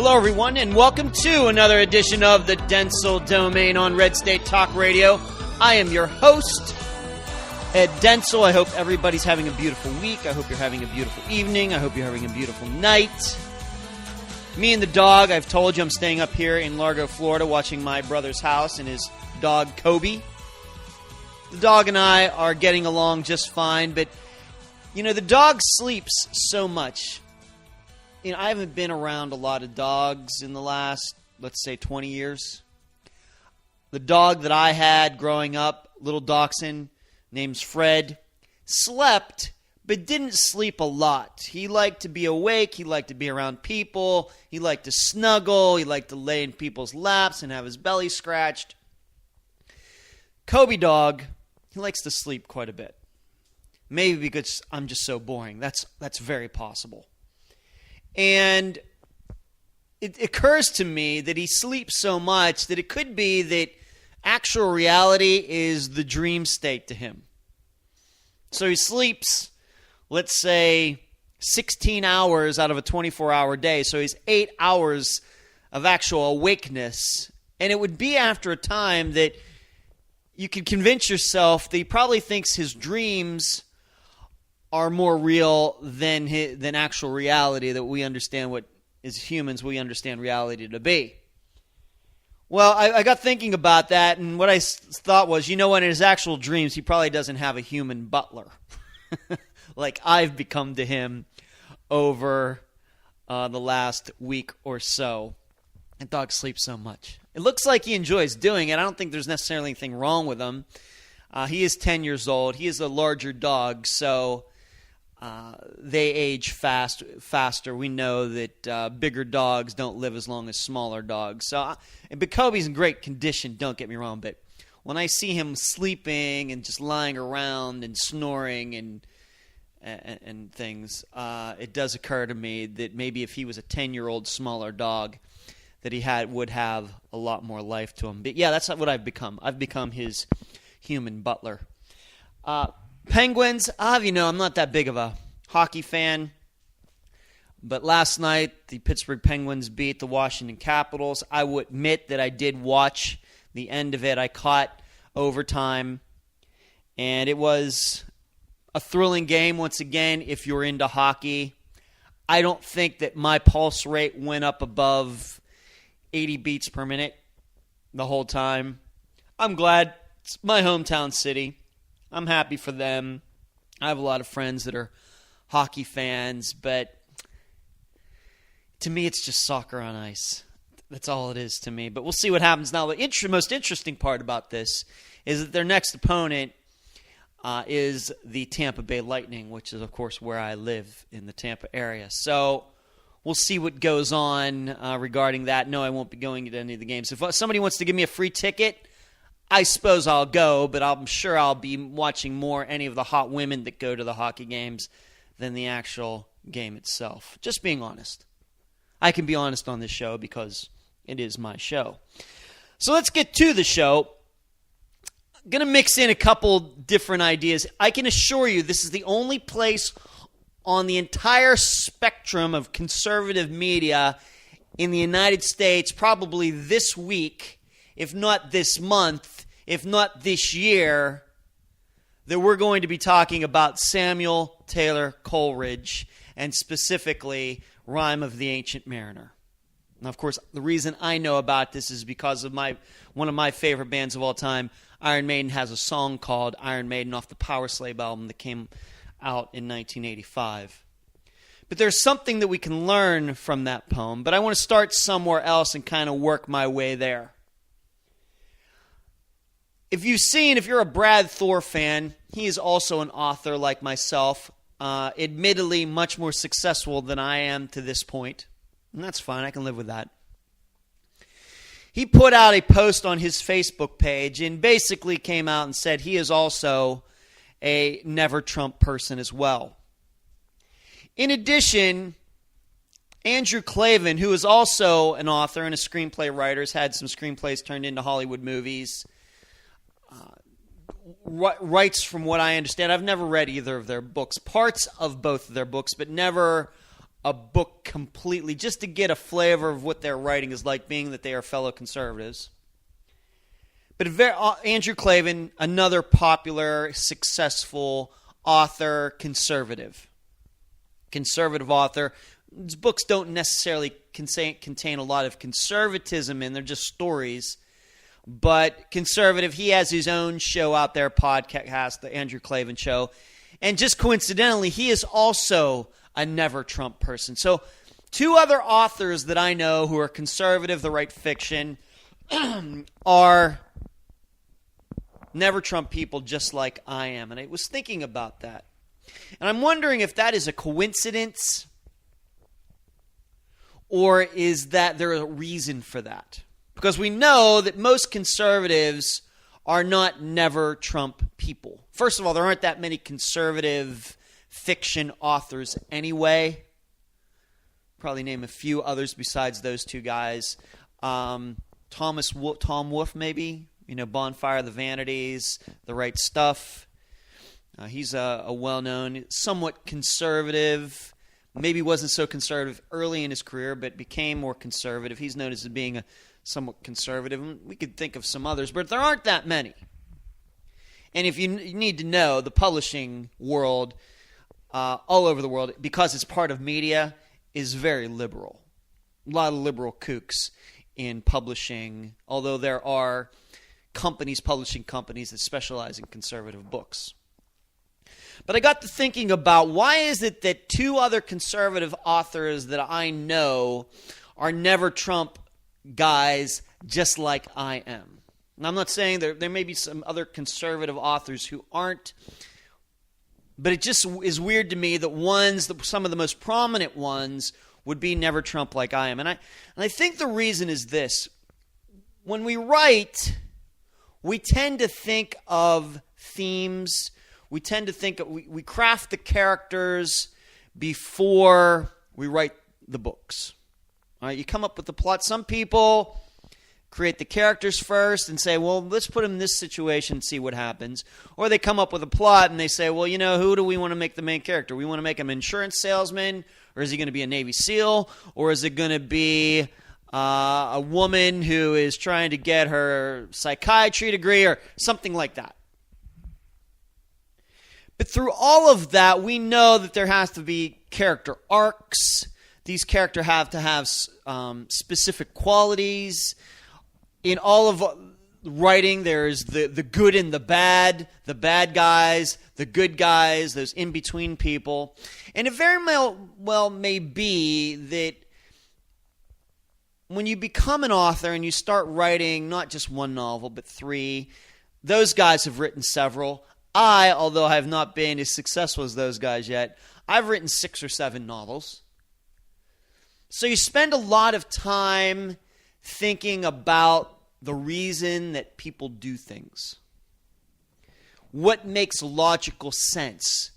Hello, everyone, and welcome to another edition of the Dentzel Domain on Red State Talk Radio. I am your host, Ed Dentzel. I hope everybody's having a beautiful week. I hope you're having a beautiful evening. I hope you're having a beautiful night. Me and the dog, I've told you I'm staying up here in Largo, Florida, watching my brother's house and his dog, Kobe. The dog and I are getting along just fine, but, you know, the dog sleeps so much. You know, I haven't been around a lot of dogs in the last, let's say, 20 years. The dog that I had growing up, little dachshund, name's Fred, slept, but didn't sleep a lot. He liked to be awake. He liked to be around people. He liked to snuggle. He liked to lay in people's laps and have his belly scratched. Kobe dog, he likes to sleep quite a bit. Maybe because I'm just so boring. That's very possible. And it occurs to me that he sleeps so much that it could be that actual reality is the dream state to him. So he sleeps, let's say, 16 hours out of a 24-hour day. So he's 8 hours of actual awakeness. And it would be after a time that you could convince yourself that he probably thinks his dreams are more real than actual reality, that we understand what, as humans, we understand reality to be. Well, I got thinking about that, and what I thought was, you know what, in his actual dreams, he probably doesn't have a human butler, like I've become to him over the last week or so. And dog sleeps so much. It looks like he enjoys doing it. I don't think there's necessarily anything wrong with him. He is 10 years old. He is a larger dog, so they age faster. We know that bigger dogs don't live as long as smaller dogs. But Kobe's in great condition, don't get me wrong. But when I see him sleeping and just lying around and snoring and things, it does occur to me that maybe if he was a 10-year-old smaller dog, that he would have a lot more life to him. But yeah, that's what I've become. I've become his human butler. Penguins, you know, I'm not that big of a hockey fan, but last night the Pittsburgh Penguins beat the Washington Capitals. I will admit that I did watch the end of it. I caught overtime, and it was a thrilling game once again if you're into hockey. I don't think that my pulse rate went up above 80 beats per minute the whole time. I'm glad. It's my hometown city. I'm happy for them. I have a lot of friends that are hockey fans, but to me it's just soccer on ice. That's all it is to me. But we'll see what happens now. The most interesting part about this is that their next opponent is the Tampa Bay Lightning, which is, of course, where I live in the Tampa area. So we'll see what goes on regarding that. No, I won't be going to any of the games. If somebody wants to give me a free ticket, I suppose I'll go, but I'm sure I'll be watching any of the hot women that go to the hockey games than the actual game itself. Just being honest. I can be honest on this show because it is my show. So let's get to the show. I'm going to mix in a couple different ideas. I can assure you this is the only place on the entire spectrum of conservative media in the United States, probably this week, if not this month, if not this year, that we're going to be talking about Samuel Taylor Coleridge and specifically Rime of the Ancient Mariner. Now, of course, the reason I know about this is because of one of my favorite bands of all time. Iron Maiden has a song called Iron Maiden off the Power Slave album that came out in 1985. But there's something that we can learn from that poem, but I want to start somewhere else and kind of work my way there. If you're a Brad Thor fan, he is also an author like myself, admittedly much more successful than I am to this point, and that's fine, I can live with that. He put out a post on his Facebook page and basically came out and said he is also a never Trump person as well. In addition, Andrew Klavan, who is also an author and a screenplay writer, has had some screenplays turned into Hollywood movies, writes, from what I understand, I've never read either of their books, parts of both of their books, but never a book completely just to get a flavor of what their writing is like, being that they are fellow conservatives. But Andrew Klavan, another popular, successful author, conservative author. His books don't necessarily contain a lot of conservatism in. They're just stories. But conservative, he has his own show out there, podcast, the Andrew Klavan Show. And just coincidentally, he is also a never Trump person. So two other authors that I know who are conservative, that write fiction, are never Trump people just like I am. And I was thinking about that. And I'm wondering if that is a coincidence or is that there a reason for that? Because we know that most conservatives are not never Trump people. First of all, there aren't that many conservative fiction authors anyway. Probably name a few others besides those two guys. Tom Wolfe, maybe. Bonfire of the Vanities, The Right Stuff. He's a well-known, somewhat conservative. Maybe wasn't so conservative early in his career, but became more conservative. He's known as being a somewhat conservative. We could think of some others, but there aren't that many. And if you need to know, the publishing world, all over the world, because it's part of media, is very liberal. A lot of liberal kooks in publishing, although there are publishing companies that specialize in conservative books. But I got to thinking about why is it that two other conservative authors that I know are never Trump guys just like I am. And I'm not saying there may be some other conservative authors who aren't, but it just is weird to me that some of the most prominent ones would be never Trump like I am. And I think the reason is this. When we write, we tend to think of themes. We tend to think we craft the characters before we write the books. All right, you come up with the plot. Some people create the characters first and say, well, let's put them in this situation and see what happens. Or they come up with a plot and they say, well, who do we want to make the main character? We want to make him an insurance salesman, or is he going to be a Navy SEAL, or is it going to be a woman who is trying to get her psychiatry degree, or something like that? But through all of that, we know that there has to be character arcs. These characters have to have specific qualities. In all of writing, there's the good and the bad guys, the good guys, those in-between people. And it very well may be that when you become an author and you start writing not just one novel, but 3, those guys have written several. Although I have not been as successful as those guys yet, I've written 6 or 7 novels. So you spend a lot of time thinking about the reason that people do things. What makes logical sense?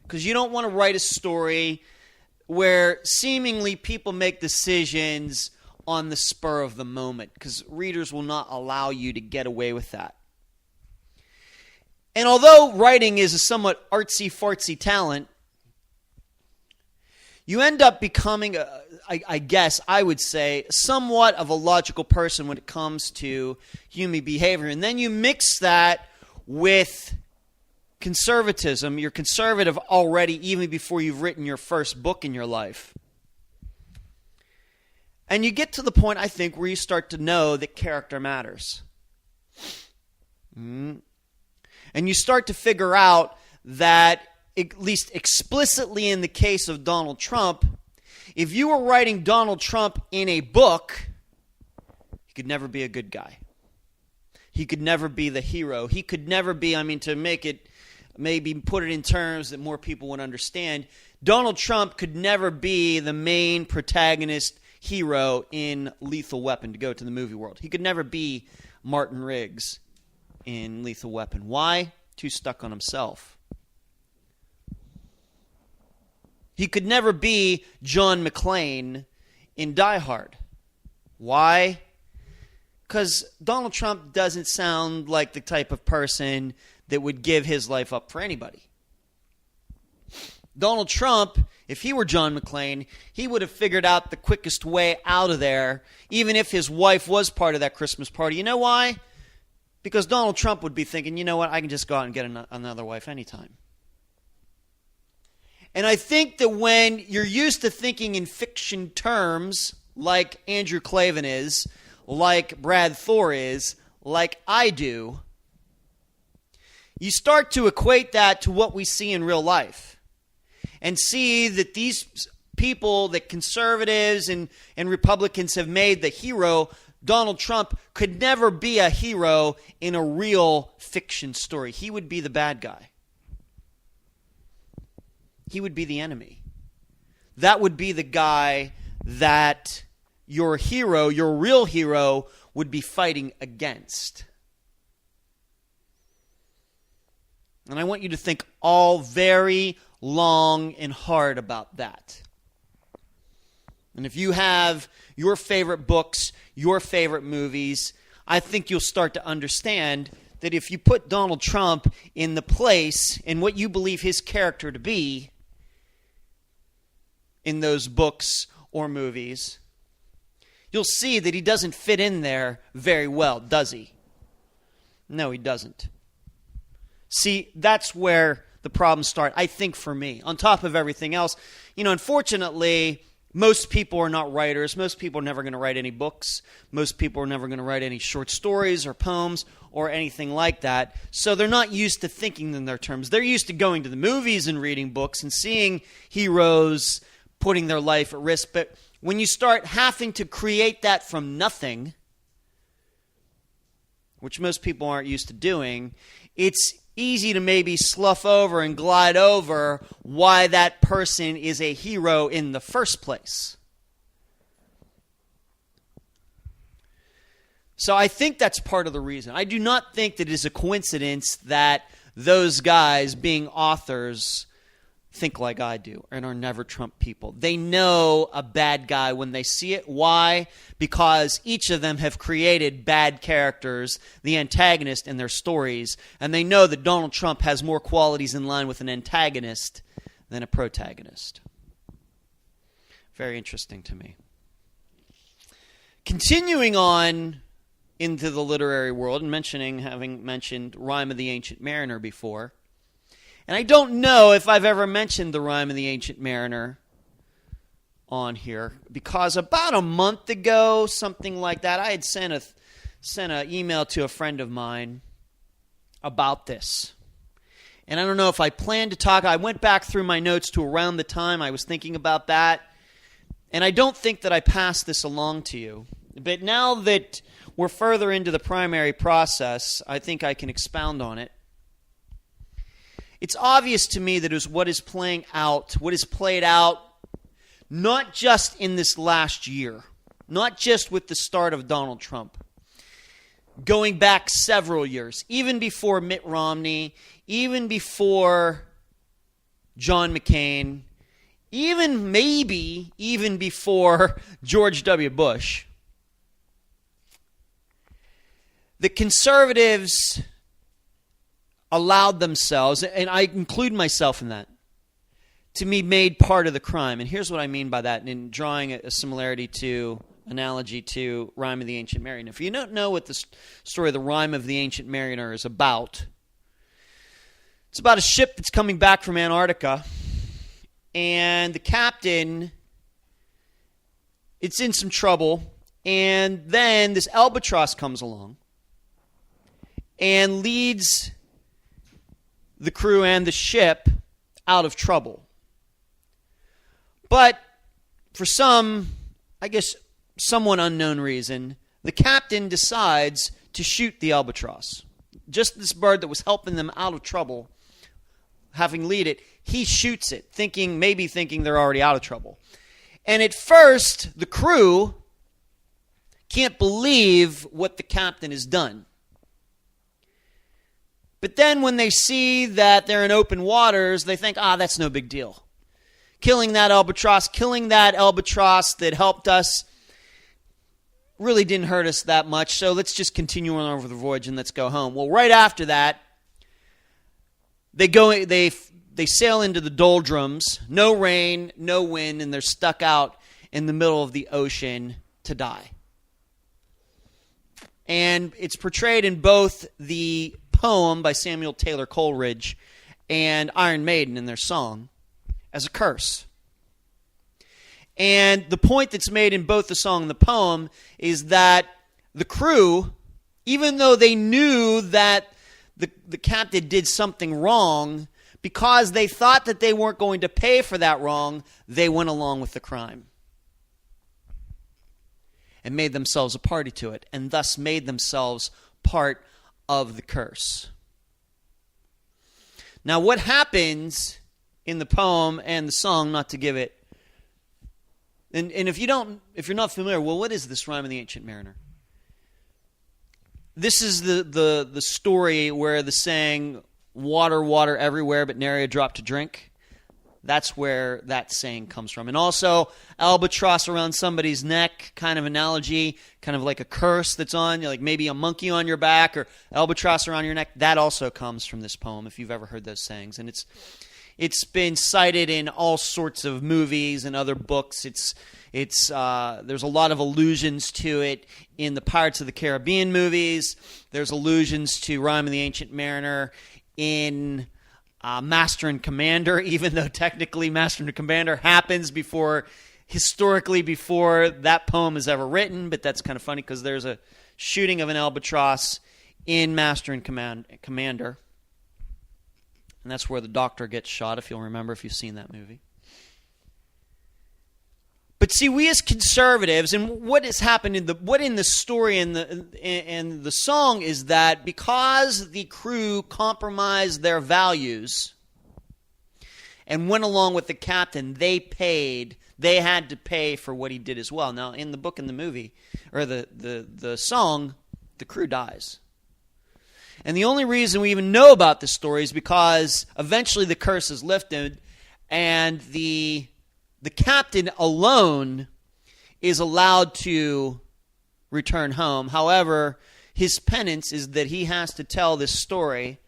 Because you don't want to write a story where seemingly people make decisions on the spur of the moment, because readers will not allow you to get away with that. And although writing is a somewhat artsy-fartsy talent, you end up becoming, I guess I would say, somewhat of a logical person when it comes to human behavior. And then you mix that with conservatism. You're conservative already even before you've written your first book in your life. And you get to the point, I think, where you start to know that character matters. And you start to figure out that, at least explicitly in the case of Donald Trump, if you were writing Donald Trump in a book, he could never be a good guy. He could never be the hero. He could never be, to make it, maybe put it in terms that more people would understand, Donald Trump could never be the main protagonist hero in Lethal Weapon, to go to the movie world. He could never be Martin Riggs in Lethal Weapon. Why? Too stuck on himself. He could never be John McClane in Die Hard. Why? Because Donald Trump doesn't sound like the type of person that would give his life up for anybody. Donald Trump If he were John McClane, he would have figured out the quickest way out of there, even if his wife was part of that Christmas party. You know why? Because Donald Trump would be thinking, you know what, I can just go out and get another wife anytime. And I think that when you're used to thinking in fiction terms, like Andrew Klavan is, like Brad Thor is, like I do, you start to equate that to what we see in real life. And see that these people, that conservatives and Republicans have made the hero, Donald Trump, could never be a hero in a real fiction story. He would be the bad guy. He would be the enemy. That would be the guy that your hero, your real hero, would be fighting against. And I want you to think all very long and hard about that. And if you have your favorite books, your favorite movies, I think you'll start to understand that if you put Donald Trump in the place, in what you believe his character to be in those books or movies, you'll see that he doesn't fit in there very well, does he? No, he doesn't. See, that's where the problems start, I think, for me. On top of everything else, unfortunately, most people are not writers. Most people are never going to write any books. Most people are never going to write any short stories or poems or anything like that. So they're not used to thinking in their terms. They're used to going to the movies and reading books and seeing heroes putting their life at risk. But when you start having to create that from nothing, which most people aren't used to doing, it's easy to maybe slough over and glide over why that person is a hero in the first place. So I think that's part of the reason. I do not think that it is a coincidence that those guys, being authors, think like I do and are never Trump people. They know a bad guy when they see it. Why? Because each of them have created bad characters, the antagonist in their stories, and they know that Donald Trump has more qualities in line with an antagonist than a protagonist. Very interesting to me. Continuing on into the literary world and having mentioned Rime of the Ancient Mariner before, and I don't know if I've ever mentioned the Rime of the Ancient Mariner on here, because about a month ago, something like that, I had sent an email to a friend of mine about this. And I don't know if I planned to talk. I went back through my notes to around the time I was thinking about that, and I don't think that I passed this along to you. But now that we're further into the primary process, I think I can expound on it. It's obvious to me that what is played out, not just in this last year, not just with the start of Donald Trump, going back several years, even before Mitt Romney, even before John McCain, even before George W. Bush. The conservatives allowed themselves, and I include myself in that, to be made part of the crime. And here's what I mean by that, in drawing a analogy to Rime of the Ancient Mariner. If you don't know what the story of the Rime of the Ancient Mariner is about, it's about a ship that's coming back from Antarctica, and the captain, it's in some trouble, and then this albatross comes along and leads the crew and the ship out of trouble. But for somewhat unknown reason, the captain decides to shoot the albatross. Just this bird that was helping them out of trouble, having lead it, he shoots it, maybe thinking they're already out of trouble. And at first, the crew can't believe what the captain has done. But then when they see that they're in open waters, they think, that's no big deal. Killing that albatross that helped us, really didn't hurt us that much, so let's just continue on over the voyage and let's go home. Well, right after that, they they sail into the doldrums, no rain, no wind, and they're stuck out in the middle of the ocean to die. And it's portrayed in both the poem by Samuel Taylor Coleridge and Iron Maiden in their song as a curse. And the point that's made in both the song and the poem is that the crew, even though they knew that the captain did something wrong, because they thought that they weren't going to pay for that wrong, they went along with the crime and made themselves a party to it, and thus made themselves part of the curse. Now, what happens in the poem and the song, not to give it, and if you're not familiar, well, what is this Rime of the Ancient Mariner? This is the story where the saying, water, water everywhere, but nary a drop to drink. That's where that saying comes from. And also, albatross around somebody's neck, kind of analogy, kind of like a curse that's on, like maybe a monkey on your back or albatross around your neck. That also comes from this poem, if you've ever heard those sayings. And it's been cited in all sorts of movies and other books. There's a lot of allusions to it in the Pirates of the Caribbean movies. There's allusions to Rime of the Ancient Mariner in Master and Commander, even though technically Master and Commander happens historically before that poem is ever written. But that's kind of funny because there's a shooting of an albatross in Master and Commander. And that's where the doctor gets shot, if you'll remember, if you've seen that movie. But see, we as conservatives, and what has happened in the story and the song is that because the crew compromised their values and went along with the captain, they had to pay for what he did as well. Now, in the book and the movie, or the song, the crew dies. And the only reason we even know about this story is because eventually the curse is lifted and the captain alone is allowed to return home. However, his penance is that he has to tell this story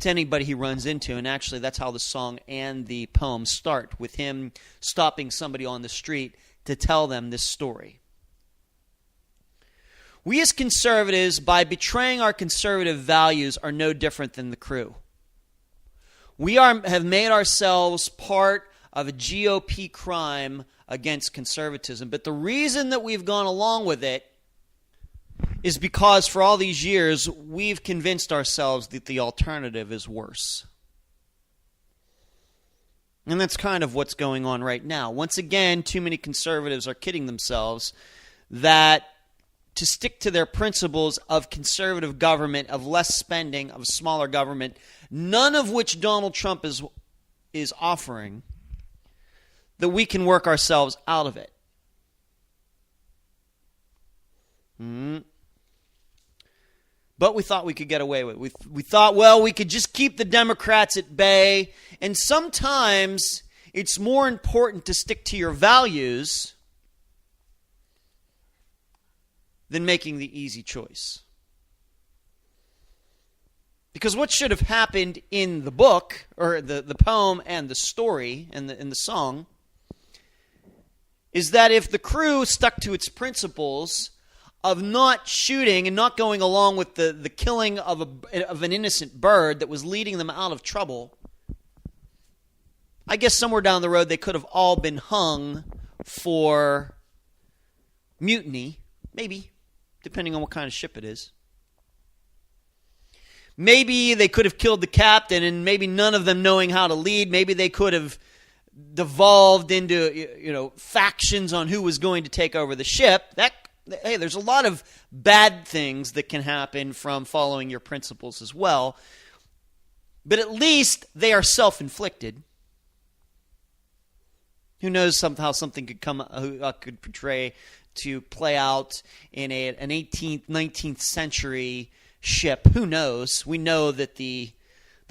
to anybody he runs into. And actually, that's how the song and the poem start, with him stopping somebody on the street to tell them this story. We as conservatives, by betraying our conservative values, are no different than the crew. We have made ourselves part of a GOP crime against conservatism. But the reason that we've gone along with it is because for all these years, we've convinced ourselves that the alternative is worse. And that's kind of what's going on right now. Once again, too many conservatives are kidding themselves that to stick to their principles of conservative government, of less spending, of smaller government, none of which Donald Trump is offering, that we can work ourselves out of it. But we thought we could get away with it. We thought, well, we could just keep the Democrats at bay. And sometimes it's more important to stick to your values than making the easy choice. Because what should have happened in the book, or the poem and the story and the song, is that if the crew stuck to its principles of not shooting and not going along with the killing of an innocent bird that was leading them out of trouble, I guess somewhere down the road they could have all been hung for mutiny, maybe, depending on what kind of ship it is. Maybe they could have killed the captain, and maybe none of them knowing how to lead. Maybe they could have devolved into factions on who was going to take over the ship. Hey, there's a lot of bad things that can happen from following your principles as well. But at least they are self-inflicted. Who knows how something could could play out in an 18th, 19th century ship. Who knows? We know that the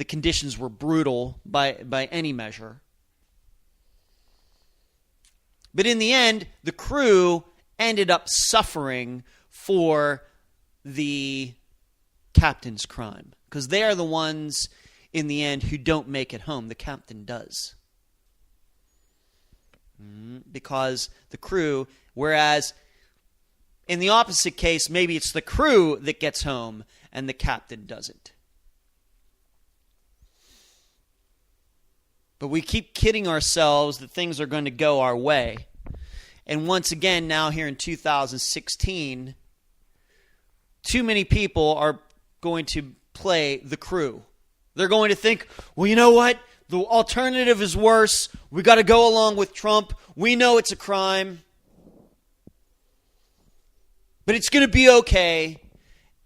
conditions were brutal by any measure. But in the end, the crew ended up suffering for the captain's crime, because they are the ones in the end who don't make it home. The captain does. Because the crew, whereas in the opposite case, maybe it's the crew that gets home and the captain doesn't. But we keep kidding ourselves that things are going to go our way. And once again, now here in 2016, too many people are going to play the crew. They're going to think, well, you know what? The alternative is worse. We got to go along with Trump. We know it's a crime. But it's going to be okay.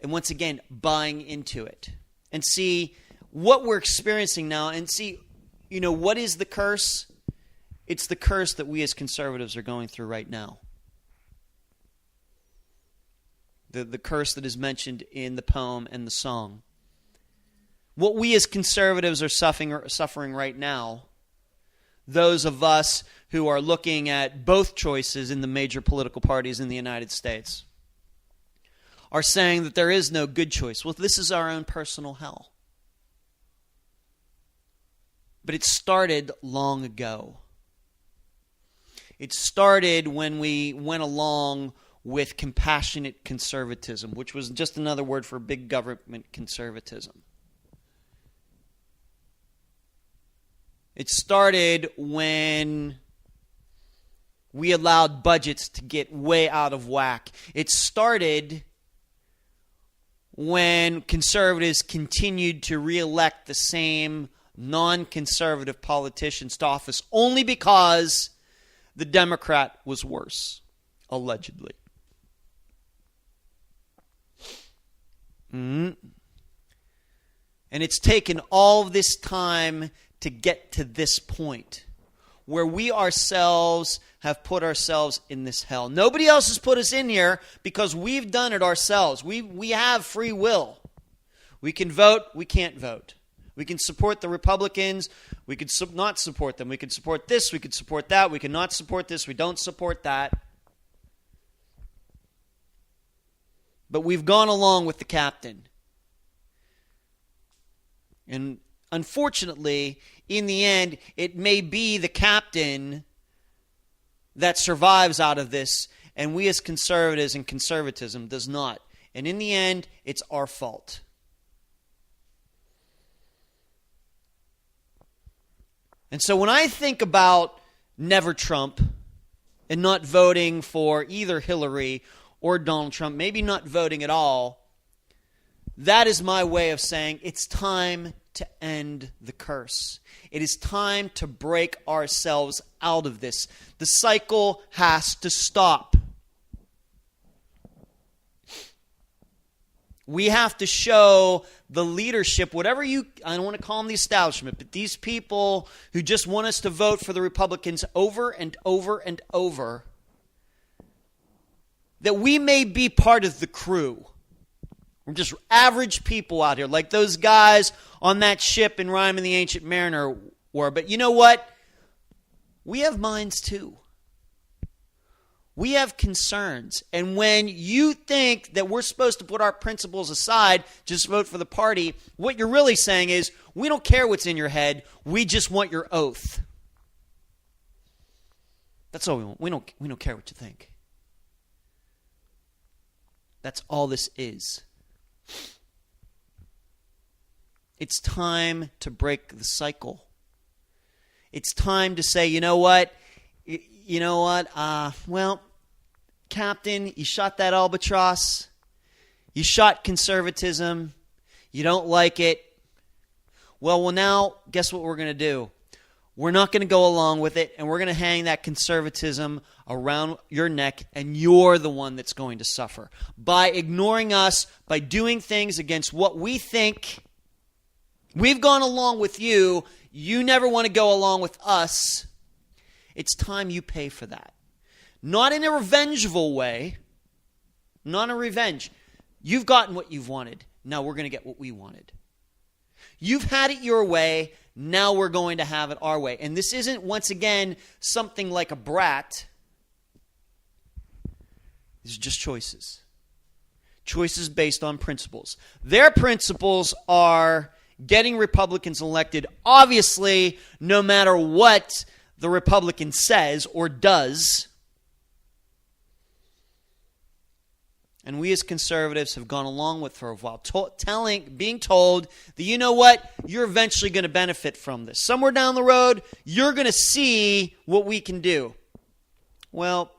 And once again, buying into it. And see what we're experiencing now. And see, what is the curse? It's the curse that we as conservatives are going through right now. The curse that is mentioned in the poem and the song. What we as conservatives are suffering right now, those of us who are looking at both choices in the major political parties in the United States, are saying that there is no good choice. Well, this is our own personal hell. But it started long ago. It started when we went along with compassionate conservatism, which was just another word for big government conservatism. It started when we allowed budgets to get way out of whack. It started when conservatives continued to re-elect the same non-conservative politicians to office only because the Democrat was worse, allegedly. And it's taken all of this time to get to this point where we ourselves have put ourselves in this hell. Nobody else has put us in here because we've done it ourselves. We have free will. We can vote. We can't vote. We can support the Republicans. We can not support them. We can support this. We can support that. We cannot support this. We don't support that. But we've gone along with the captain. And unfortunately, in the end, it may be the captain that survives out of this, and we as conservatives and conservatism does not. And in the end, it's our fault. And so when I think about never Trump and not voting for either Hillary or Donald Trump, maybe not voting at all, that is my way of saying it's time to end the curse. It is time to break ourselves out of this. The cycle has to stop. We have to show the leadership, I don't want to call them the establishment, but these people who just want us to vote for the Republicans over and over and over, that we may be part of the crew. We're just average people out here, like those guys on that ship in Rime and the Ancient Mariner were. But you know what? We have minds too. We have concerns. And when you think that we're supposed to put our principles aside, just vote for the party, what you're really saying is, we don't care what's in your head. We just want your oath. That's all we want. We don't care what you think. That's all this is. It's time to break the cycle. It's time to say, you know what? Well, Captain, you shot that albatross. You shot conservatism. You don't like it. Well, now, guess what we're going to do? We're not going to go along with it, and we're going to hang that conservatism around your neck, and you're the one that's going to suffer. By ignoring us, by doing things against what we think, we've gone along with you. You never want to go along with us. It's time you pay for that. Not in a revengeful way. Not a revenge. You've gotten what you've wanted. Now we're going to get what we wanted. You've had it your way. Now we're going to have it our way. And this isn't, once again, something like a brat. These are just choices. Choices based on principles. Their principles are getting Republicans elected, obviously, no matter what the Republican says or does. And we as conservatives have gone along with for a while, being told that, you know what, you're eventually going to benefit from this. Somewhere down the road, you're going to see what we can do. Well,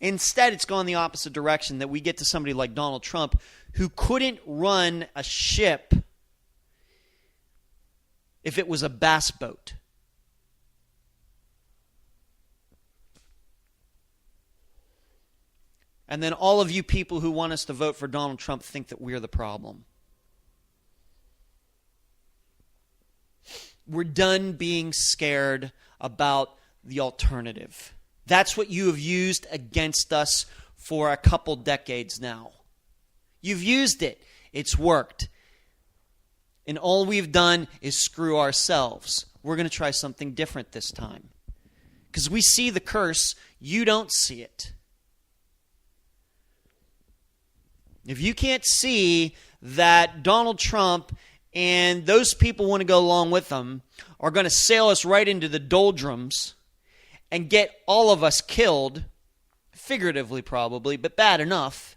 instead, it's gone the opposite direction, that we get to somebody like Donald Trump who couldn't run a ship if it was a bass boat. And then all of you people who want us to vote for Donald Trump think that we're the problem. We're done being scared about the alternative. That's what you have used against us for a couple decades now. You've used it. It's worked. And all we've done is screw ourselves. We're going to try something different this time. Because we see the curse, you don't see it. If you can't see that Donald Trump and those people want to go along with him are going to sail us right into the doldrums and get all of us killed, figuratively probably, but bad enough,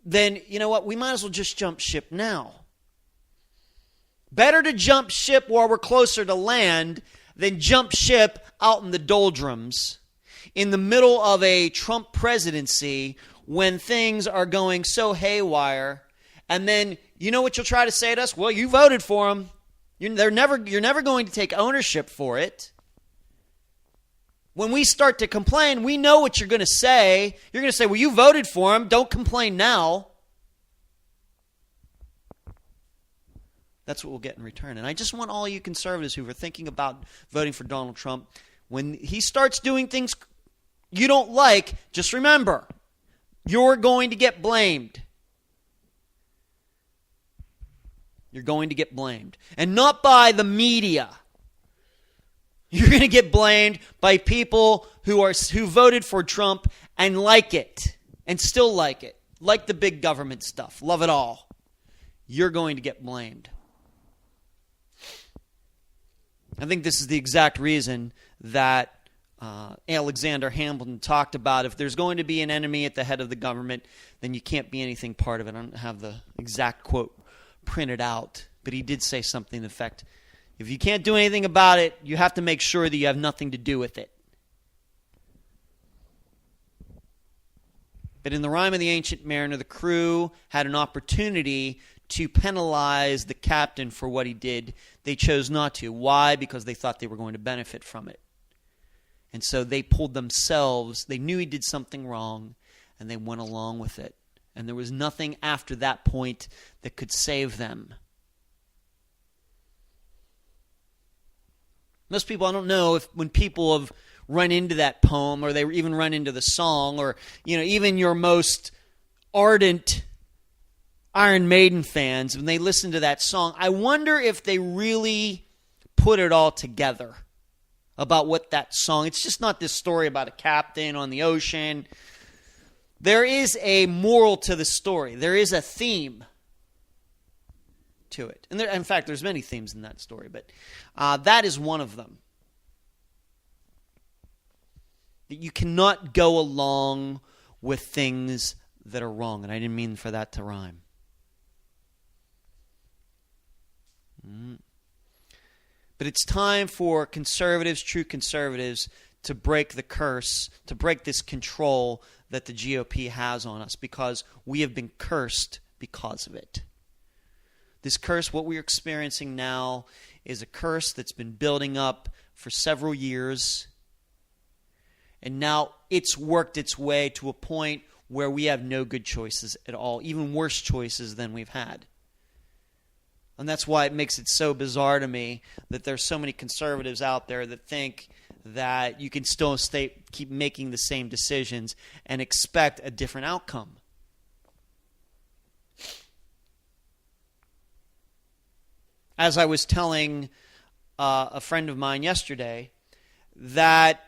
then you know what? We might as well just jump ship now. Better to jump ship while we're closer to land than jump ship out in the doldrums in the middle of a Trump presidency when things are going so haywire. And then, you know what you'll try to say to us? Well, you voted for him. You're never going to take ownership for it. When we start to complain, we know what you're going to say. You're going to say, well, you voted for him. Don't complain now. That's what we'll get in return. And I just want all you conservatives who are thinking about voting for Donald Trump, when he starts doing things you don't like, just remember, you're going to get blamed. You're going to get blamed. And not by the media. You're going to get blamed by people who voted for Trump and like it. And still like it. Like the big government stuff. Love it all. You're going to get blamed. I think this is the exact reason that Alexander Hamilton talked about, if there's going to be an enemy at the head of the government, then you can't be anything part of it. I don't have the exact quote printed out, but he did say something to the effect, if you can't do anything about it, you have to make sure that you have nothing to do with it. But in the Rime of the Ancient Mariner, the crew had an opportunity to penalize the captain for what he did. They chose not to. Why? Because they thought they were going to benefit from it. And so they pulled themselves. They knew he did something wrong, and they went along with it. And there was nothing after that point that could save them. Most people, I don't know if when people have run into that poem, or they even run into the song, or even your most ardent Iron Maiden fans, when they listen to that song, I wonder if they really put it all together about what that song. It's just not this story about a captain on the ocean. There is a moral to the story. There is a theme to it. And in fact, there's many themes in that story, but that is one of them. That you cannot go along with things that are wrong. And I didn't mean for that to rhyme. But it's time for conservatives, true conservatives, to break the curse, to break this control that the GOP has on us, because we have been cursed because of it. This curse, what we're experiencing now, is a curse that's been building up for several years. And now it's worked its way to a point where we have no good choices at all, even worse choices than we've had. And that's why it makes it so bizarre to me that there's so many conservatives out there that think that you can still keep making the same decisions and expect a different outcome. As I was telling a friend of mine yesterday, that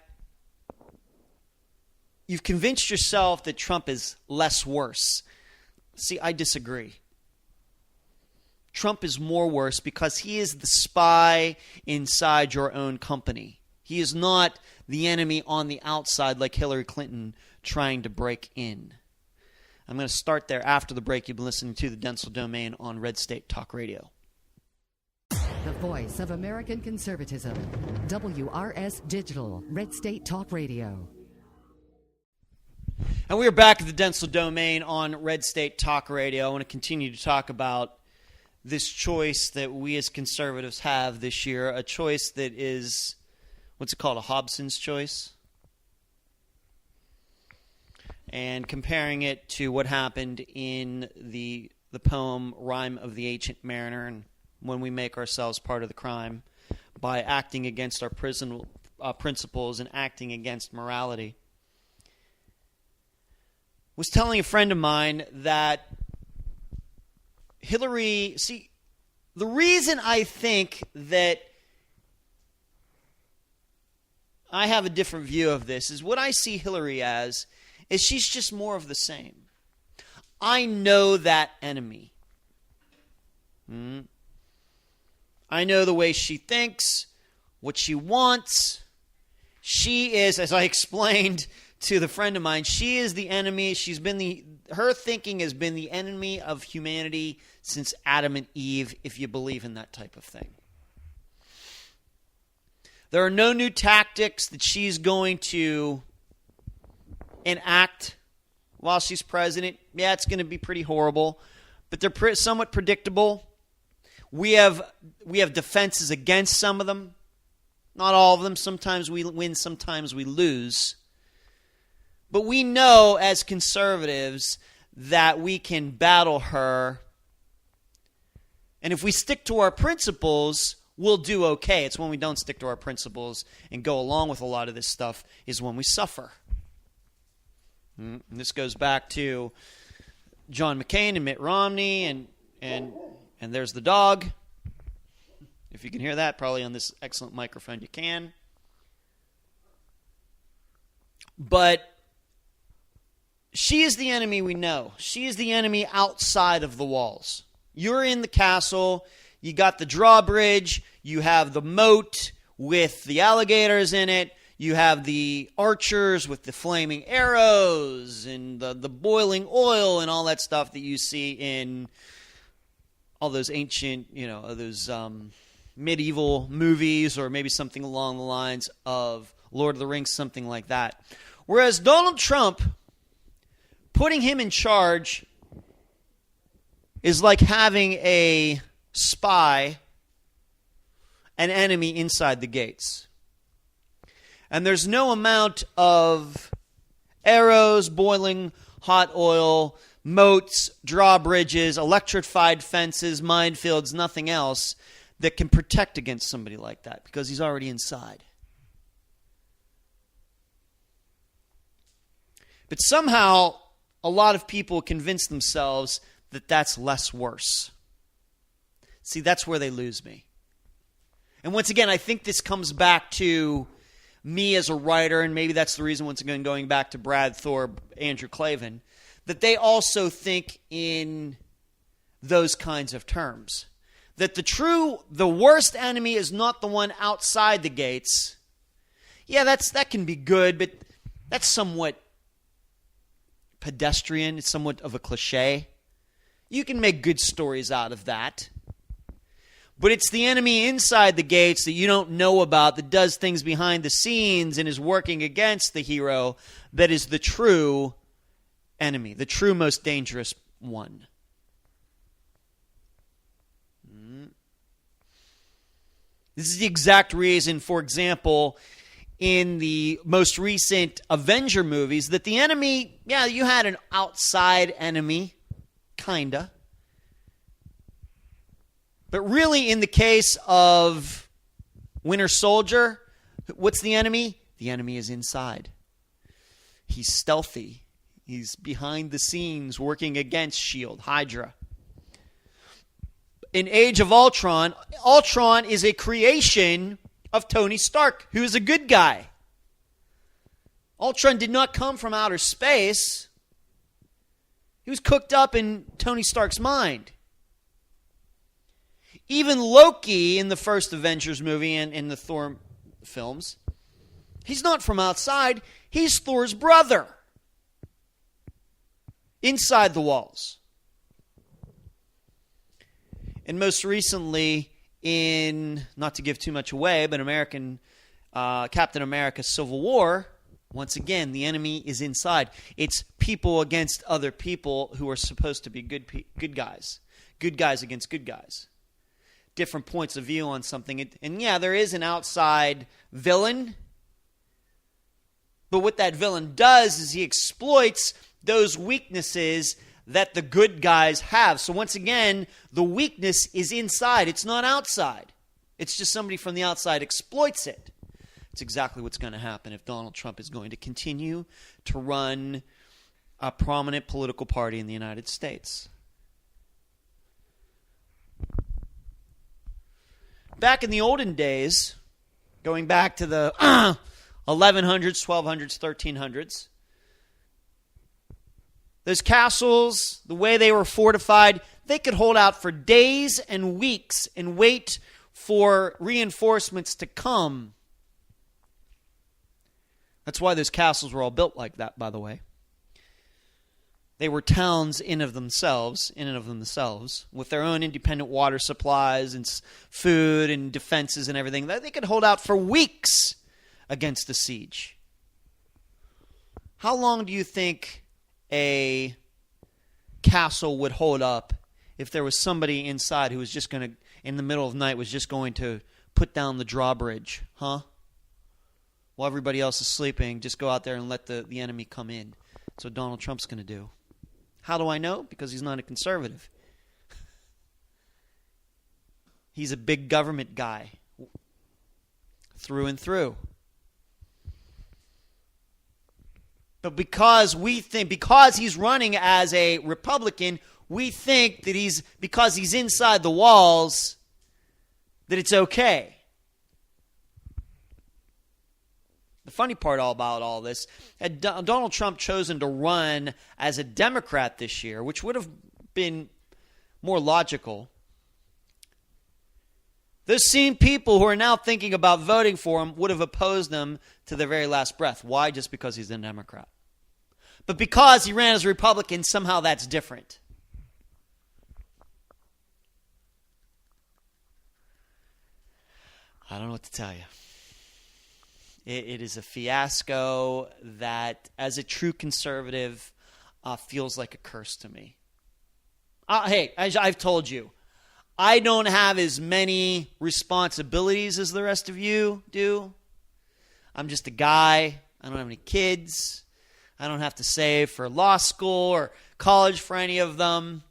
you've convinced yourself that Trump is less worse. See, I disagree. Trump is more worse because he is the spy inside your own company. He is not the enemy on the outside like Hillary Clinton trying to break in. I'm going to start there after the break. You've been listening to the Dentzel Domain on Red State Talk Radio. The voice of American conservatism. WRS Digital, Red State Talk Radio. And we are back at the Dentzel Domain on Red State Talk Radio. I want to continue to talk about this choice that we as conservatives have this year, a choice that is, what's it called, a Hobson's choice? And comparing it to what happened in the poem Rime of the Ancient Mariner, and when we make ourselves part of the crime by acting against our principles and acting against morality. Was telling a friend of mine that Hillary, see, the reason I think that I have a different view of this is what I see Hillary as is she's just more of the same. I know that enemy. I know the way she thinks, what she wants. She is, as I explained to the friend of mine, she is the enemy. Her thinking has been the enemy of humanity since Adam and Eve, if you believe in that type of thing. There are no new tactics that she's going to enact while she's president. Yeah, it's going to be pretty horrible, but they're somewhat predictable. We have defenses against some of them. Not all of them. Sometimes we win, sometimes we lose. But we know as conservatives that we can battle her. And if we stick to our principles, we'll do okay. It's when we don't stick to our principles and go along with a lot of this stuff is when we suffer. And this goes back to John McCain and Mitt Romney, and there's the dog. If you can hear that, probably on this excellent microphone you can. But she is the enemy we know. She is the enemy outside of the walls. You're in the castle. You got the drawbridge. You have the moat with the alligators in it. You have the archers with the flaming arrows and the boiling oil and all that stuff that you see in all those ancient, those medieval movies, or maybe something along the lines of Lord of the Rings, something like that. Whereas Donald Trump, putting him in charge is like having a spy, an enemy inside the gates. And there's no amount of arrows, boiling hot oil, moats, drawbridges, electrified fences, minefields, nothing else that can protect against somebody like that because he's already inside. But somehow a lot of people convince themselves that that's less worse. See, that's where they lose me. And once again, I think this comes back to me as a writer, and maybe that's the reason, once again, going back to Brad Thorpe, Andrew Klavan, that they also think in those kinds of terms. That the worst enemy is not the one outside the gates. Yeah, that can be good, but that's somewhat pedestrian. It's somewhat of a cliche. You can make good stories out of that. But it's the enemy inside the gates that you don't know about, that does things behind the scenes and is working against the hero, that is the true enemy, the true most dangerous one. This is the exact reason, for example, in the most recent Avenger movies, that the enemy, yeah, you had an outside enemy, kinda. But really, in the case of Winter Soldier, what's the enemy? The enemy is inside. He's stealthy. He's behind the scenes working against S.H.I.E.L.D., Hydra. In Age of Ultron, Ultron is a creation of Tony Stark, who is a good guy. Ultron did not come from outer space. He was cooked up in Tony Stark's mind. Even Loki in the first Avengers movie and in the Thor films, he's not from outside. He's Thor's brother. Inside the walls. And most recently in, not to give too much away, but Captain America Civil War, once again, the enemy is inside. It's people against other people who are supposed to be good guys. Good guys against good guys. Different points of view on something. And yeah, there is an outside villain. But what that villain does is he exploits those weaknesses that the good guys have. So once again, the weakness is inside. It's not outside. It's just somebody from the outside exploits it. It's exactly what's going to happen if Donald Trump is going to continue to run a prominent political party in the United States. Back in the olden days, going back to the 1100s, 1200s, 1300s, those castles, the way they were fortified, they could hold out for days and weeks and wait for reinforcements to come. That's why those castles were all built like that, by the way. They were towns in and of themselves, with their own independent water supplies and food and defenses and everything. They could hold out for weeks against the siege. How long do you think a castle would hold up if there was somebody inside who was just going to, in the middle of the night, was just going to put down the drawbridge? Huh? While everybody else is sleeping, just go out there and let the enemy come in. That's what Donald Trump's going to do. How do I know? Because he's not a conservative. He's a big government guy. Through and through. But because he's running as a Republican, we think that because he's inside the walls, that it's okay. The funny part about all this, had Donald Trump chosen to run as a Democrat this year, which would have been more logical, those same people who are now thinking about voting for him would have opposed them to their very last breath. Why? Just because he's a Democrat. But because he ran as a Republican, somehow that's different. I don't know what to tell you. It is a fiasco that, as a true conservative, feels like a curse to me. Hey, as I've told you, I don't have as many responsibilities as the rest of you do. I'm just a guy. I don't have any kids. I don't have to save for law school or college for any of them.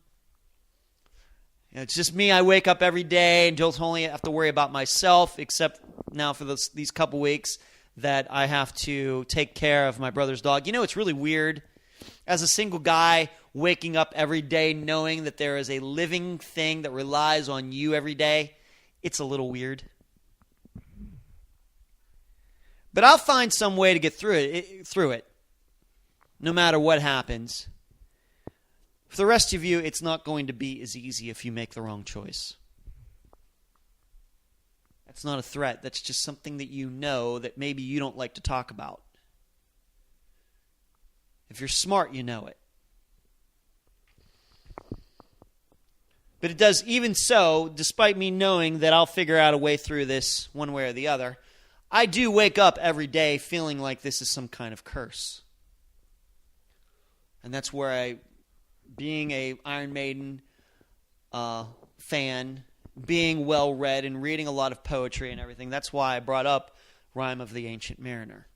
It's just me. I wake up every day and don't only have to worry about myself, except now for these couple weeks that I have to take care of my brother's dog. You know, it's really weird. As a single guy, waking up every day knowing that there is a living thing that relies on you every day, it's a little weird. But I'll find some way to get through it, no matter what happens. For the rest of you, it's not going to be as easy if you make the wrong choice. That's not a threat. That's just something that you know that maybe you don't like to talk about. If you're smart, you know it. But it does, even so, despite me knowing that I'll figure out a way through this one way or the other, I do wake up every day feeling like this is some kind of curse. And that's where being a Iron Maiden fan, being well-read and reading a lot of poetry and everything, that's why I brought up Rime of the Ancient Mariner.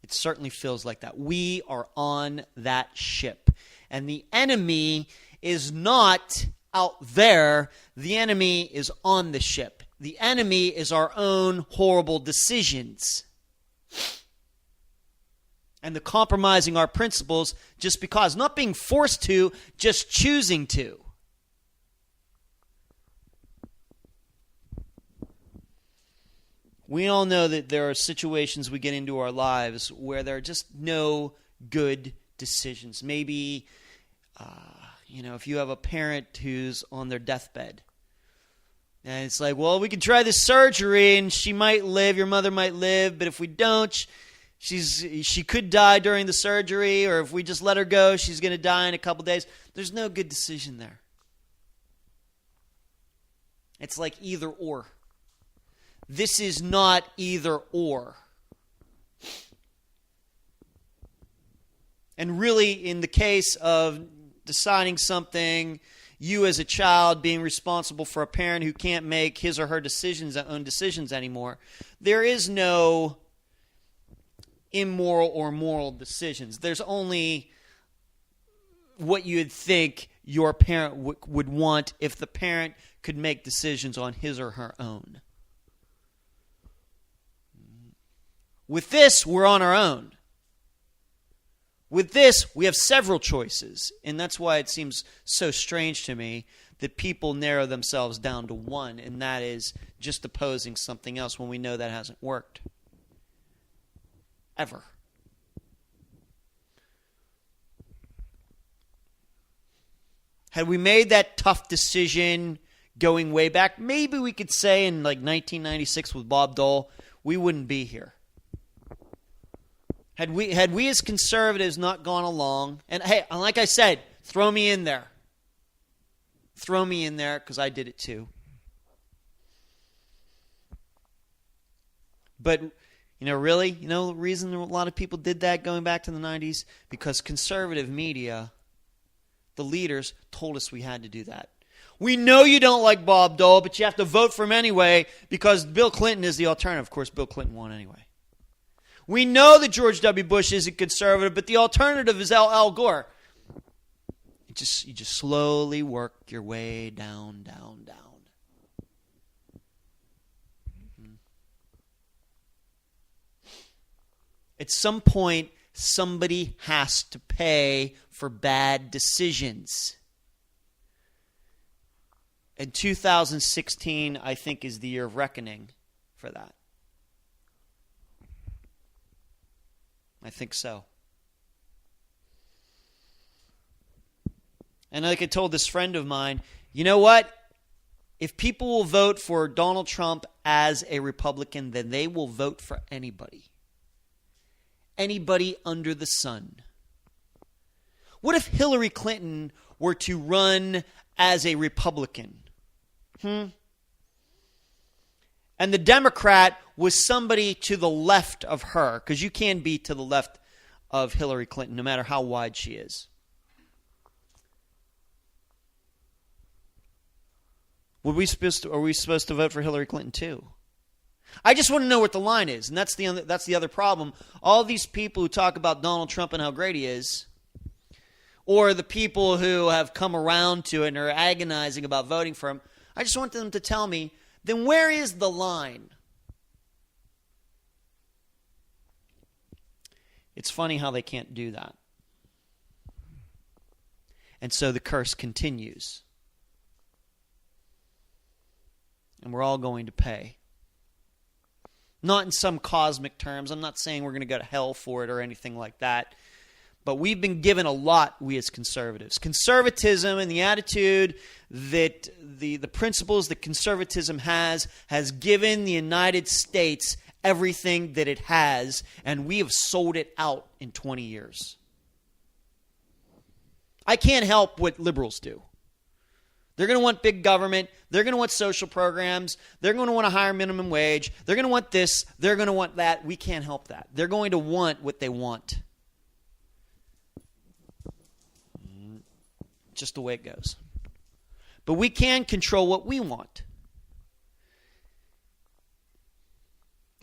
It certainly feels like that. We are on that ship. And the enemy is not out there. The enemy is on the ship. The enemy is our own horrible decisions. And the compromising our principles just because. Not being forced to, just choosing to. We all know that there are situations we get into our lives where there are just no good decisions. Maybe if you have a parent who's on their deathbed, and it's like, well, we could try this surgery and she might live, your mother might live, but if we don't, she could die during the surgery, or if we just let her go, she's going to die in a couple days. There's no good decision there. It's like either or. This is not either or. And really, in the case of deciding something, you as a child being responsible for a parent who can't make his or her own decisions anymore, there is no immoral or moral decisions. There's only what you'd think your parent would want if the parent could make decisions on his or her own. With this, we're on our own. With this, we have several choices, and that's why it seems so strange to me that people narrow themselves down to one, and that is just opposing something else when we know that hasn't worked. Ever. Had we made that tough decision going way back, maybe we could say in like 1996 with Bob Dole, we wouldn't be here. Had we as conservatives not gone along, and hey, like I said, throw me in there. Throw me in there because I did it too. But, really, the reason a lot of people did that going back to the 90s? Because conservative media, the leaders, told us we had to do that. We know you don't like Bob Dole, but you have to vote for him anyway because Bill Clinton is the alternative. Of course, Bill Clinton won anyway. We know that George W. Bush isn't conservative, but the alternative is Al Gore. You just slowly work your way down. At some point, somebody has to pay for bad decisions. And 2016, I think, is the year of reckoning for that. I think so. And like I told this friend of mine, you know what? If people will vote for Donald Trump as a Republican, then they will vote for anybody. Anybody under the sun. What if Hillary Clinton were to run as a Republican? And the Democrat was somebody to the left of her, because you can be to the left of Hillary Clinton, no matter how wide she is. Are we supposed to vote for Hillary Clinton too? I just want to know what the line is, and that's the other problem. All these people who talk about Donald Trump and how great he is, or the people who have come around to it and are agonizing about voting for him, I just want them to tell me, then where is the line? It's funny how they can't do that. And so the curse continues. And we're all going to pay. Not in some cosmic terms. I'm not saying we're going to go to hell for it or anything like that. But we've been given a lot, we as conservatives. Conservatism and the attitude that the principles that conservatism has given the United States everything that it has, and we have sold it out in 20 years. I can't help what liberals do. They're going to want big government. They're going to want social programs. They're going to want a higher minimum wage. They're going to want this. They're going to want that. We can't help that. They're going to want what they want. Just the way it goes. But we can control what we want.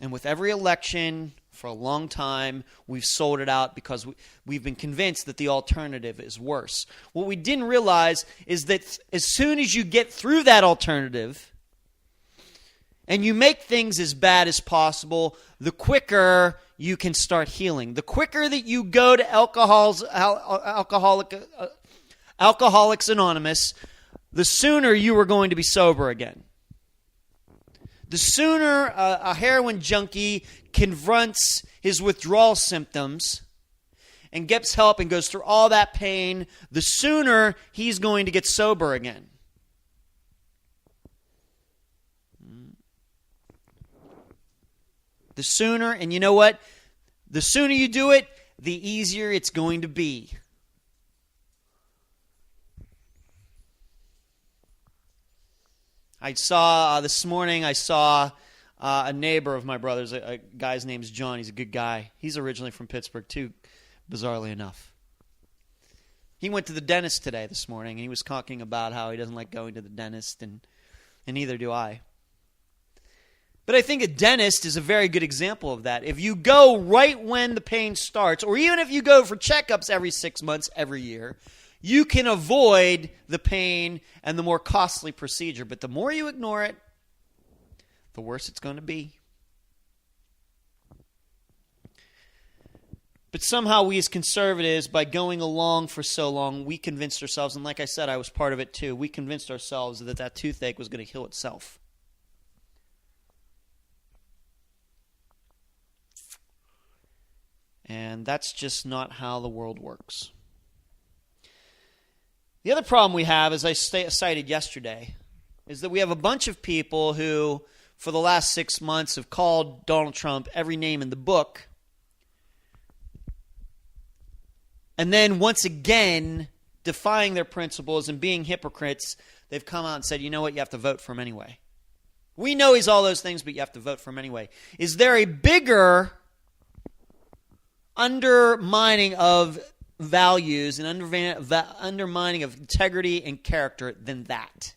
And with every election for a long time, we've sold it out because we've been convinced that the alternative is worse. What we didn't realize is that as soon as you get through that alternative and you make things as bad as possible, the quicker you can start healing. The quicker that you go to Alcoholics Anonymous, the sooner you are going to be sober again. The sooner a heroin junkie confronts his withdrawal symptoms and gets help and goes through all that pain, the sooner he's going to get sober again. The sooner, and you know what? The sooner you do it, the easier it's going to be. This morning, I saw a neighbor of my brother's, a guy's name's John. He's a good guy. He's originally from Pittsburgh, too, bizarrely enough. He went to the dentist this morning, and he was talking about how he doesn't like going to the dentist, and neither do I. But I think a dentist is a very good example of that. If you go right when the pain starts, or even if you go for checkups every 6 months, every year, you can avoid the pain and the more costly procedure. But the more you ignore it, the worse it's going to be. But somehow we as conservatives, by going along for so long, we convinced ourselves, and like I said, I was part of it too, we convinced ourselves that toothache was going to heal itself. And that's just not how the world works. The other problem we have, as I cited yesterday, is that we have a bunch of people who, for the last 6 months, have called Donald Trump every name in the book. And then, once again, defying their principles and being hypocrites, they've come out and said, you know what, you have to vote for him anyway. We know he's all those things, but you have to vote for him anyway. Is there a bigger undermining of values and undermining of integrity and character than that?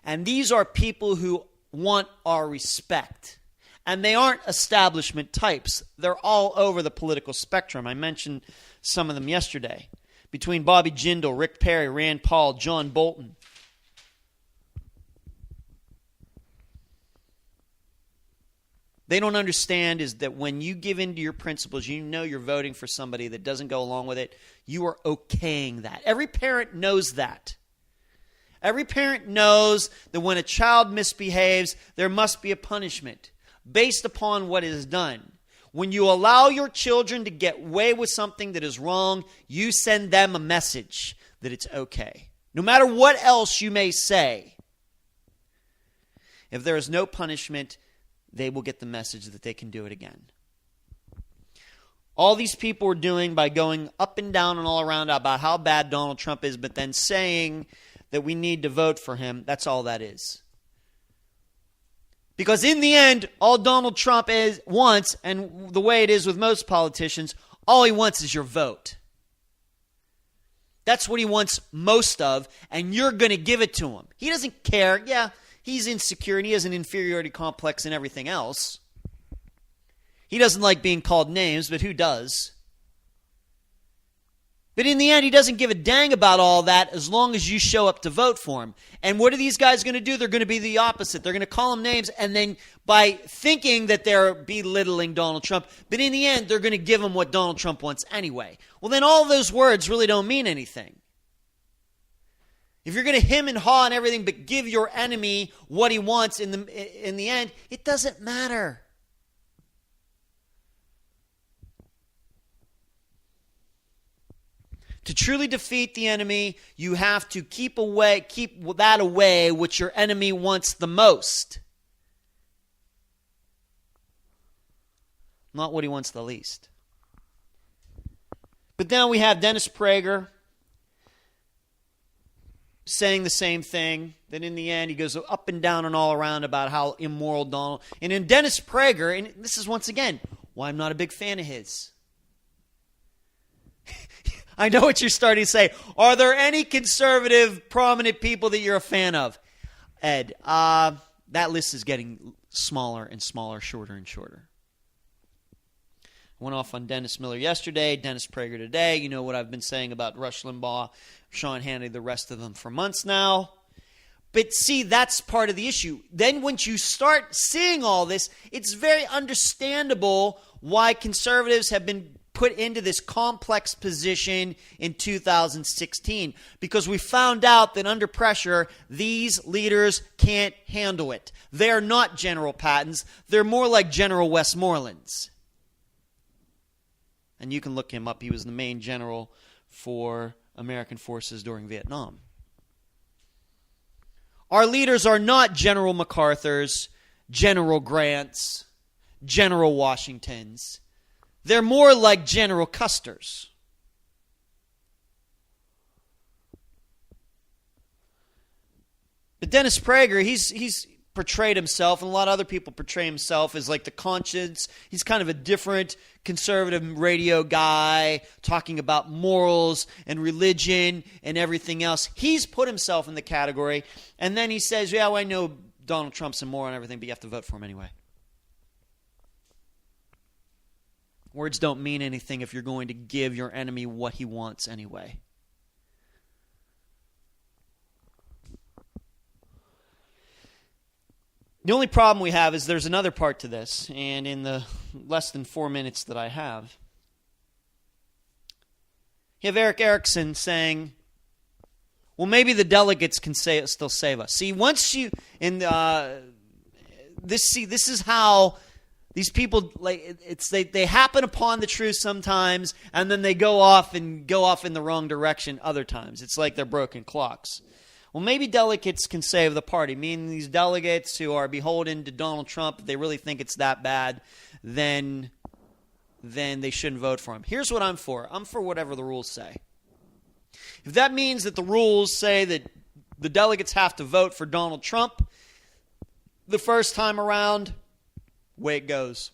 And these are people who want our respect. And they aren't establishment types. They're all over the political spectrum. I mentioned some of them yesterday. Between Bobby Jindal, Rick Perry, Rand Paul, John Bolton. They don't understand is that when you give in to your principles, you know you're voting for somebody that doesn't go along with it. You are okaying that. Every parent knows that. Every parent knows that when a child misbehaves, there must be a punishment based upon what is done. When you allow your children to get away with something that is wrong, you send them a message that it's okay. No matter what else you may say, if there is no punishment, they will get the message that they can do it again. All these people are doing by going up and down and all around about how bad Donald Trump is, but then saying that we need to vote for him, that's all that is. Because in the end, all Donald Trump wants, and the way it is with most politicians, all he wants is your vote. That's what he wants most of, and you're going to give it to him. He doesn't care. Yeah, he's insecure and he has an inferiority complex and everything else. He doesn't like being called names, but who does? But in the end, he doesn't give a dang about all that as long as you show up to vote for him. And what are these guys going to do? They're going to be the opposite. They're going to call him names, and then by thinking that they're belittling Donald Trump, but in the end, they're going to give him what Donald Trump wants anyway. Well, then all those words really don't mean anything. If you're going to hem and haw and everything, but give your enemy what he wants in the end, it doesn't matter. To truly defeat the enemy, you have to keep that away which your enemy wants the most. Not what he wants the least. But now we have Dennis Prager saying the same thing. Then in the end, he goes up and down and all around about how immoral Donald. And in Dennis Prager, and this is once again why I'm not a big fan of his. I know what you're starting to say. Are there any conservative, prominent people that you're a fan of? Ed, that list is getting smaller and smaller, shorter and shorter. I went off on Dennis Miller yesterday, Dennis Prager today. You know what I've been saying about Rush Limbaugh, Sean Hannity, the rest of them for months now. But see, that's part of the issue. Then once you start seeing all this, it's very understandable why conservatives have been put into this complex position in 2016, because we found out that under pressure, these leaders can't handle it. They're not General Pattons. They're more like General Westmorelands. And you can look him up. He was the main general for American forces during Vietnam. Our leaders are not General MacArthur's, General Grant's, General Washington's. They're more like General Custer's. But Dennis Prager, he's portrayed himself, and a lot of other people portray himself as like the conscience. He's kind of a different conservative radio guy, talking about morals and religion and everything else. He's put himself in the category, and then he says, yeah, well, I know Donald Trump's immoral and everything, but you have to vote for him anyway. Words don't mean anything if you're going to give your enemy what he wants anyway. The only problem we have is there's another part to this, and in the less than 4 minutes that I have, you have Eric Erickson saying, well, maybe the delegates can still save us. See, once you, this is how these people, like, they happen upon the truth sometimes, and then they go off in the wrong direction other times. It's like they're broken clocks. Well, maybe delegates can save the party, meaning these delegates who are beholden to Donald Trump, if they really think it's that bad, then they shouldn't vote for him. Here's what I'm for. I'm for whatever the rules say. If that means that the rules say that the delegates have to vote for Donald Trump the first time around, way it goes.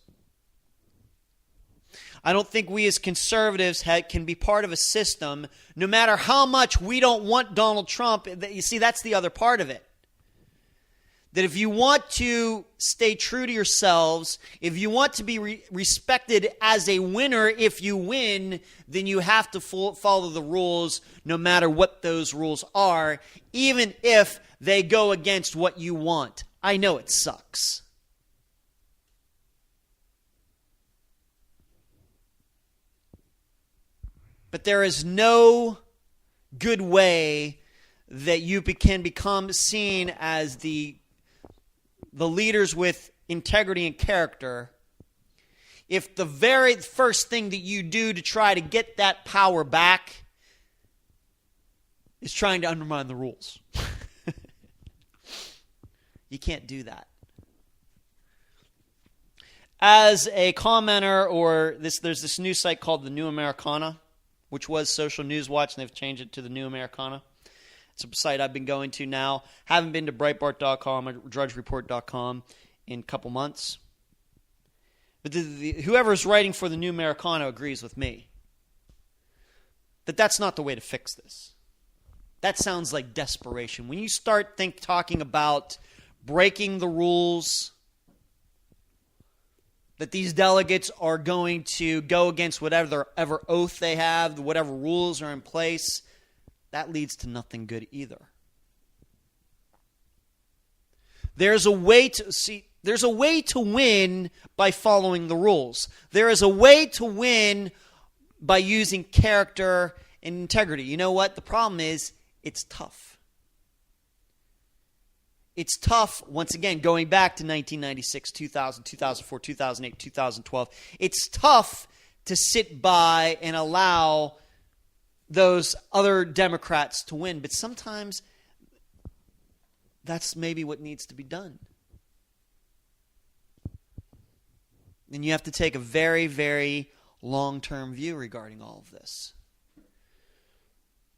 I don't think we as conservatives can be part of a system, no matter how much we don't want Donald Trump. You see, that's the other part of it. That if you want to stay true to yourselves, if you want to be respected as a winner if you win, then you have to follow the rules no matter what those rules are, even if they go against what you want. I know it sucks. But there is no good way that you can become seen as the leaders with integrity and character if the very first thing that you do to try to get that power back is trying to undermine the rules. You can't do that. As a commenter, there's this news site called the New Americana, which was Social News Watch, and they've changed it to the New Americana. It's a site I've been going to now. Haven't been to Breitbart.com or DrudgeReport.com in a couple months. But whoever's writing for the New Americana agrees with me that that's not the way to fix this. That sounds like desperation. When you start talking about breaking the rules, that these delegates are going to go against whatever oath they have, whatever rules are in place, that leads to nothing good either. There's a way to win by following the rules. There is a way to win by using character and integrity. You know what? The problem is, it's tough. It's tough, once again, going back to 1996, 2000, 2004, 2008, 2012. It's tough to sit by and allow those other Democrats to win. But sometimes that's maybe what needs to be done. And you have to take a very, very long-term view regarding all of this.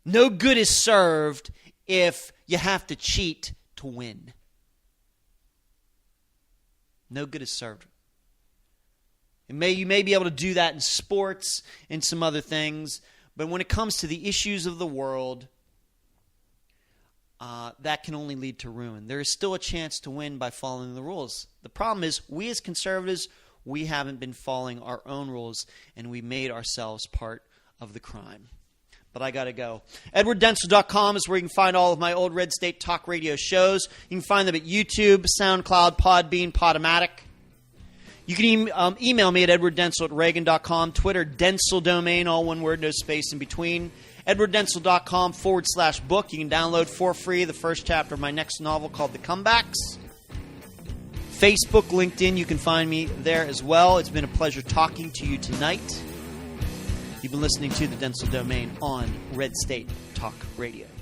No good is served if you have to cheat to win. No good is served. You may be able to do that in sports and some other things, but when it comes to the issues of the world, that can only lead to ruin. There is still a chance to win by following the rules. The problem is, we as conservatives, we haven't been following our own rules, and we made ourselves part of the crime. But I got to go. EdwardDentzel.com is where you can find all of my old Red State Talk Radio shows. You can find them at YouTube, SoundCloud, Podbean, Podomatic. You can email me at edwarddentzel@reagan.com. Twitter, Dentzel Domain, all one word, no space in between. EdwardDentzel.com/book. You can download for free the first chapter of my next novel called The Comebacks. Facebook, LinkedIn, you can find me there as well. It's been a pleasure talking to you tonight. You've been listening to the Dentzel Domain on Red State Talk Radio.